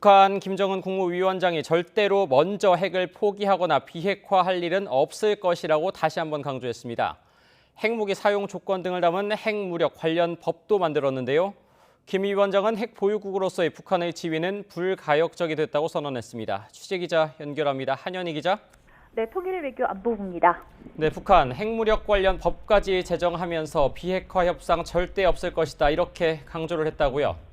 북한 김정은 국무위원장이 절대로 먼저 핵을 포기하거나 비핵화할 일은 없을 것이라고 다시 한번 강조했습니다. 핵무기 사용 조건 등을 담은 핵무력 관련 법도 만들었는데요. 김 위원장은 핵 보유국으로서의 북한의 지위는 불가역적이 됐다고 선언했습니다. 취재기자 연결합니다. 한현희 기자. 네, 통일외교안보부입니다. 네, 북한 핵무력 관련 법까지 제정하면서 비핵화 협상 절대 없을 것이다 이렇게 강조를 했다고요.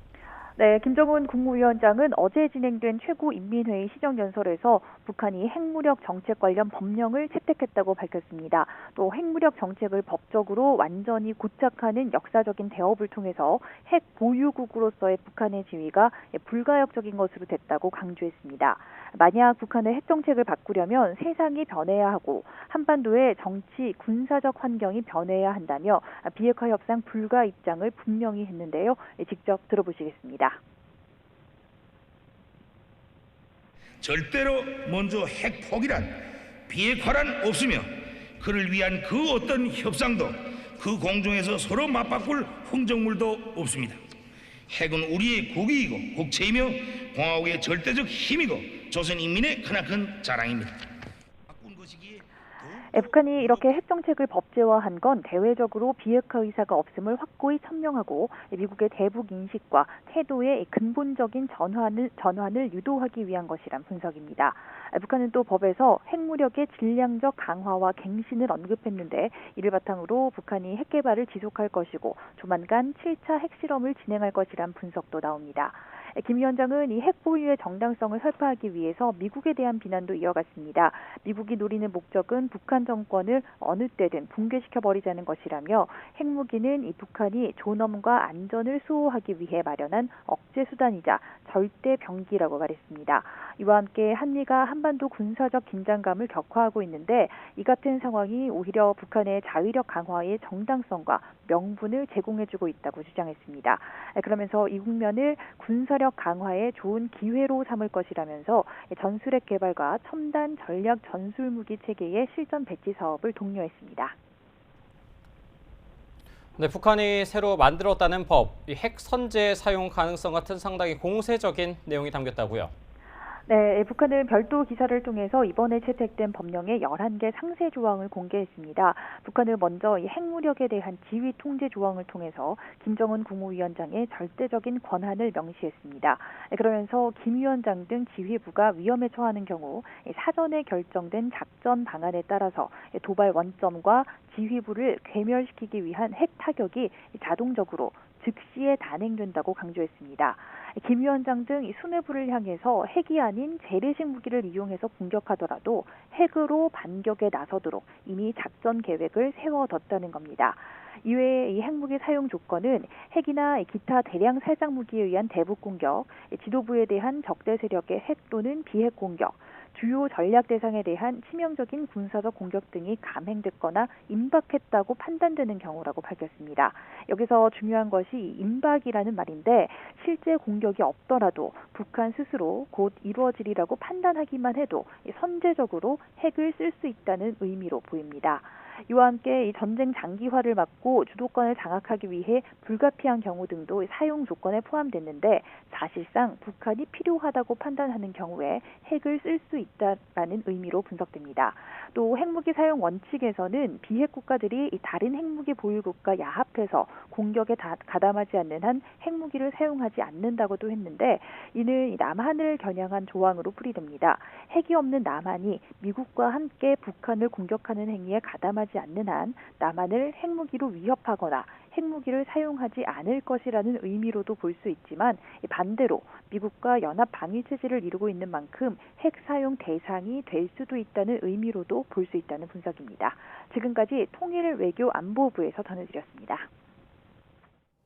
네, 김정은 국무위원장은 어제 진행된 최고인민회의 시정연설에서 북한이 핵무력 정책 관련 법령을 채택했다고 밝혔습니다. 또 핵무력 정책을 법적으로 완전히 고착하는 역사적인 대업을 통해서 핵 보유국으로서의 북한의 지위가 불가역적인 것으로 됐다고 강조했습니다. 만약 북한의 핵 정책을 바꾸려면 세상이 변해야 하고 한반도의 정치, 군사적 환경이 변해야 한다며 비핵화 협상 불가 입장을 분명히 했는데요. 직접 들어보시겠습니다. 절대로 먼저 핵 포기란 비핵화란 없으며 그를 위한 그 어떤 협상도 그 공중에서 서로 맞바꿀 흥정물도 없습니다. 핵은 우리의 국익이고 국채이며 공화국의 절대적 힘이고 조선인민의 크나큰 자랑입니다. 북한이 이렇게 핵 정책을 법제화한 건 대외적으로 비핵화 의사가 없음을 확고히 천명하고 미국의 대북 인식과 태도의 근본적인 전환을 유도하기 위한 것이란 분석입니다. 북한은 또 법에서 핵무력의 질량적 강화와 갱신을 언급했는데 이를 바탕으로 북한이 핵 개발을 지속할 것이고 조만간 7차 핵실험을 진행할 것이란 분석도 나옵니다. 김 위원장은 이 핵 보유의 정당성을 설파하기 위해서 미국에 대한 비난도 이어갔습니다. 미국이 노리는 목적은 북한 정권을 어느 때든 붕괴시켜버리자는 것이라며 핵무기는 이 북한이 존엄과 안전을 수호하기 위해 마련한 억제 수단이자 절대 병기라고 말했습니다. 이와 함께 한미가 한반도 군사적 긴장감을 격화하고 있는데 이 같은 상황이 오히려 북한의 자위력 강화의 정당성과 명분을 제공해주고 있다고 주장했습니다. 그러면서 이 국면을 군사력 강화의 좋은 기회로 삼을 것이라면서 전술핵 개발과 첨단 전략 전술무기 체계의 실전 배치 사업을 독려했습니다. 네, 북한이 새로 만들었다는 법, 핵 선제 사용 가능성 같은 상당히 공세적인 내용이 담겼다고요. 네, 북한은 별도 기사를 통해서 이번에 채택된 법령의 11개 상세 조항을 공개했습니다. 북한은 먼저 이 핵무력에 대한 지휘 통제 조항을 통해서 김정은 국무위원장의 절대적인 권한을 명시했습니다. 그러면서 김 위원장 등 지휘부가 위험에 처하는 경우 사전에 결정된 작전 방안에 따라서 도발 원점과 지휘부를 괴멸시키기 위한 핵 타격이 자동적으로 즉시에 단행된다고 강조했습니다. 김 위원장 등 수뇌부를 향해서 핵이 아닌 재래식 무기를 이용해서 공격하더라도 핵으로 반격에 나서도록 이미 작전 계획을 세워뒀다는 겁니다. 이외에 이 핵무기 사용 조건은 핵이나 기타 대량 살상 무기에 의한 대북 공격, 지도부에 대한 적대 세력의 핵 또는 비핵 공격, 주요 전략 대상에 대한 치명적인 군사적 공격 등이 감행됐거나 임박했다고 판단되는 경우라고 밝혔습니다. 여기서 중요한 것이 임박이라는 말인데 실제 공격이 없더라도 북한 스스로 곧 이루어지리라고 판단하기만 해도 선제적으로 핵을 쓸 수 있다는 의미로 보입니다. 이와 함께 이 전쟁 장기화를 막고 주도권을 장악하기 위해 불가피한 경우 등도 사용 조건에 포함됐는데 사실상 북한이 필요하다고 판단하는 경우에 핵을 쓸 수 있다라는 의미로 분석됩니다. 또 핵무기 사용 원칙에서는 비핵 국가들이 다른 핵무기 보유국과 야합해서 공격에 가담하지 않는 한 핵무기를 사용하지 않는다고도 했는데 이는 남한을 겨냥한 조항으로 풀이됩니다. 핵이 없는 남한이 미국과 함께 북한을 공격하는 행위에 가담하지 않는 한 남한을 핵무기로 위협하거나 핵무기를 사용하지 않을 것이라는 의미로도 볼 수 있지만 반대로 미국과 연합 방위 체제를 이루고 있는 만큼 핵 사용 대상이 될 수도 있다는 의미로도 볼 수 있다는 분석입니다. 지금까지 통일외교안보부에서 전해드렸습니다.